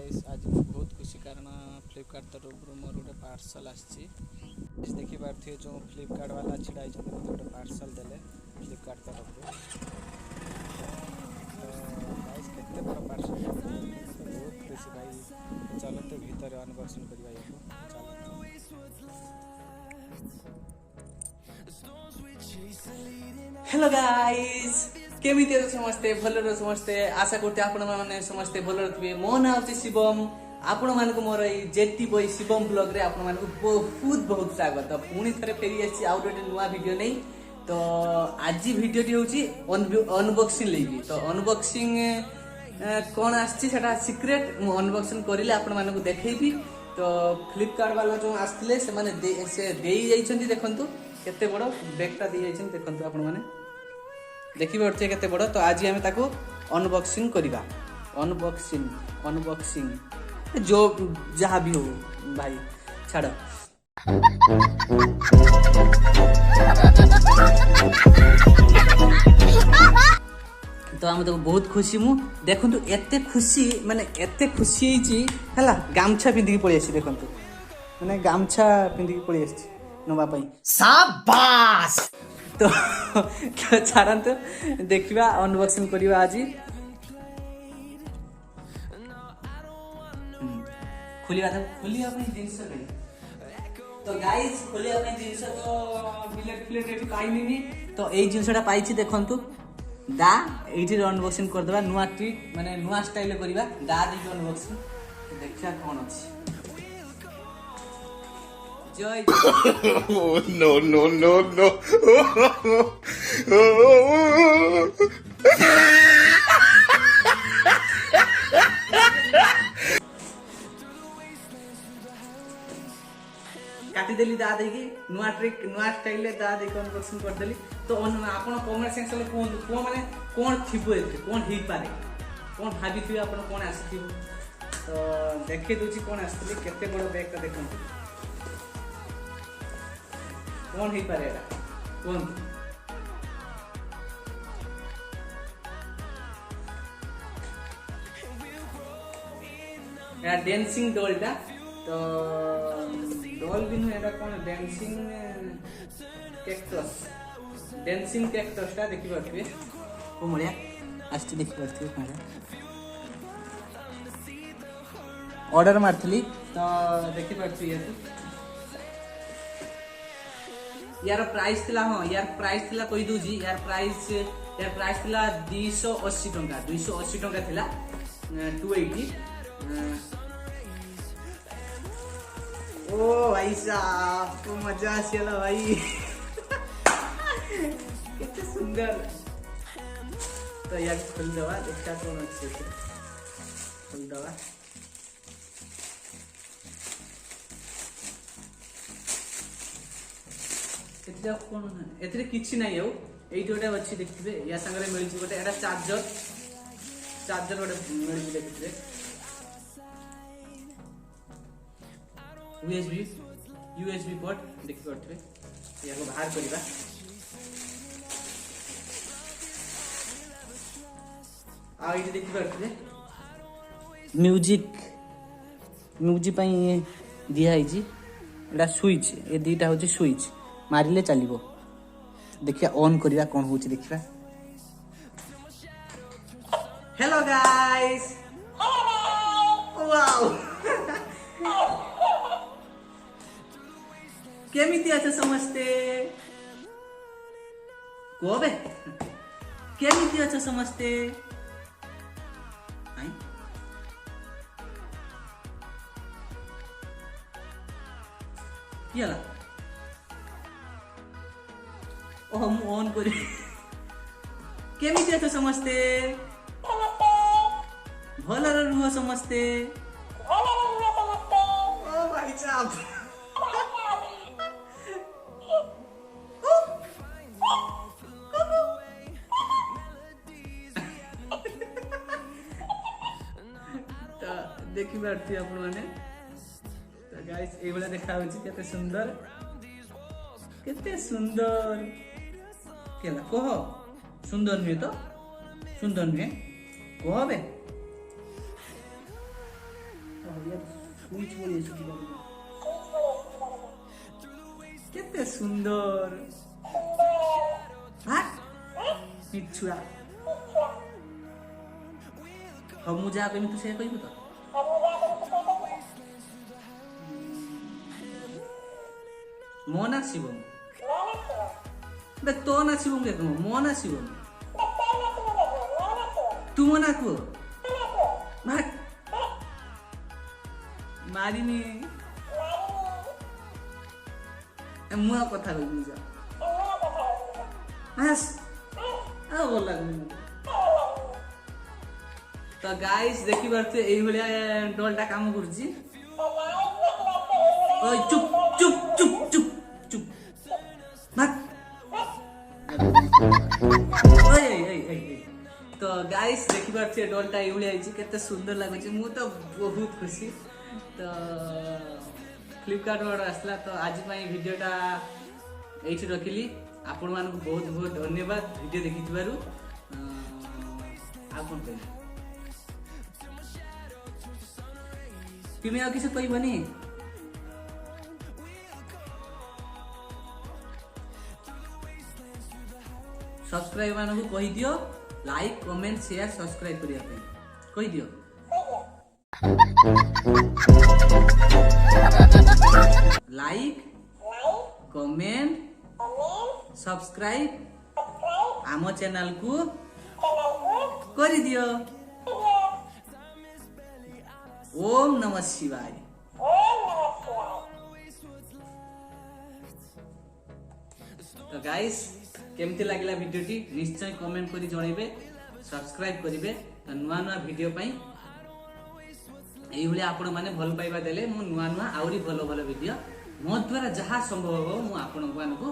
Guys आज मैं बहुत खुशी कारण फ्लिपकार्ट तरफ मोर गोटे पार्सल आसी देखी पारे जो फ्लिपकार्ट वाला छिड़ा मत गोटे पार्सल देले फ्लिपकार्ट तरफ गाइस केते बड़ पार्सल बहुत खुशी भाई। चलते भीतर अनबॉक्सिंग करवा हेलो गाइस केमिति अछ समस्ते भलो समस्ते आशा करते आपण माने समस्ते भलो रहिबे। मो नाम अछि शिवम। आपण मानको मोर ए जेटी बॉय शिवम ब्लॉग रे आपण मानको बहुत बहुत स्वागत। पुणी थरे फेरी आछि आउट गोटे नुवा वीडियो नै। तो आज वीडियोटी होछि अनबॉक्सिंग लेबी। तो अनबॉक्सिंग कोन आछि सेटा सीक्रेट मो अनबॉक्सिंग करिले आपण मानको देखैबी। तो फ्लिपकार्ट वाला जो आस्थिले से माने से देई जाइछन्ती देखंतु केते बड़ बैगटा दी जाइछन्ती देखंतु आपण माने देखि पड़ते केते बड़। तो आज हमें ताको अनबॉक्सिंग करिबा। अनबॉक्सिंग जो जहाँ भी हो भाई छाड़। तो हम तो बहुत खुशी मु देखंतु एते खुशी माने एते खुशी होईची हला गामछा पिंदी पळी आसी देखंतु माने गामछा पिंदी पळी आसी नवा पई शाबाश। तो छाड़न तो देखिबा अनबॉक्सिंग करिबा आज खुलिया पे जिंस रे। तो गाइस खुलिया पे जिंस तो बिलेट एठी पाइनी तो एई जिंसटा पाइछि देखंतु दा एठी अनबॉक्सिंग कर देबा नुवा ट्रिक माने नुवा स्टाइल करिबा दा दी अनबॉक्सिंग देखिया कोन अछि। जय no. काटी देली दा देगी नुआ ट्रिक नुआ स्टाइल ले दा देकी अनबॉक्सिंग कर देली। तो आपण कमेंट सेक्शन में कोन माने कोन थिबो एते कोन ही पारे कोन भाबी थिबे आपण कोन आसीथिबो। तो देखै दोची कोन आस्तली केते बड़ बैग का देखंतु कोन ही पारे एटा कोन या डांसिंग डॉलटा। तो डॉल भी नु एटा कोन डांसिंग कैक्टसटा देखि पारथिबे ओ मरिया आस्ति देखि पारथिबे कोन ऑर्डर मारथली। तो देखि पारथिबे यार प्राइस थिला हां यार प्राइस थिला कोइ दूजी यार प्राइस थिला 280 टंका थिला 280। ओ भाई साहब तो मजा आसिला भाई कितने सुंदर। तो यार खोल दवा देखा कौन अच्छे से खोल दवा। एतरा कोन एतरे किछि नै हो एई गोटे अछि देखिबे या संगरे मिलि गोटे एटा चार्जर गोटे मिलि देखिबे USB पोर्ट देखि परथबे याको बाहर करिबा। आ इति देखि परथबे म्यूजिक पई दिया हिची एटा स्विच ए दीटा होची स्विच मारिले चलिबो। देखिया ऑन करिया कोन होची देखिबा। हेलो गाइस वाओ केमिति अछ समस्ते कोबे केमिति अछ समस्ते हाय कियाला ओ हम ऑन करी केमिति अछ समस्ते भलो रुह समस्ते ओ भाई साहब देखि पारथि आपण माने। तो गाइस ए बला देखा होछि केते सुंदर केला कह सुंदर नुहे तो सुंदर नुहे कह बे यार सुइच बोली सुविधा केते सुंदर हाँ मिठुआ हम मुझे आप एमती से कहबू तो मो ना शिवम बे तो ना शिवम के कहूँ मो ना शिवम तू मो ना को मारिनी मुआ कथा कहबी जा हस आ बोल लागनी तो गाइस देखि बारते एई भलिया डोलटा काम करछि ओय चुप चुप चुप चुप चुप मत ओय तो गाइस देखि बारते डोलटा एई भलिया आइछि केते सुंदर लागै छै मु तो बहुत खुशी तो फ्लिपकार्ट वाला आसला तो आज पाई वीडियोटा एठी रखिली आपण मानक बहुत बहुत धन्यवाद वीडियो देखि दिबारु आपन पे तुम्हें और किसी कोई बनी सब्सक्राइब मानक कहि दियो लाइक कमेंट शेयर सब्सक्राइब करिया पे कहि दियो लाइक कमेंट सब्सक्राइब आम चैनल को कर दियो ओम नमः शिवाय तो गाइस केमती लागला वीडियोटी निश्चय कमेंट करी जणैबे सब्सक्राइब करिवे तो नुआ नुआ वीडियो पई एई भली आपण माने भल पाइबा देले मु नुआ नुआ आउरी भलो भलो वीडियो मो द्वारा जहा संभव हो मु आपण मानकु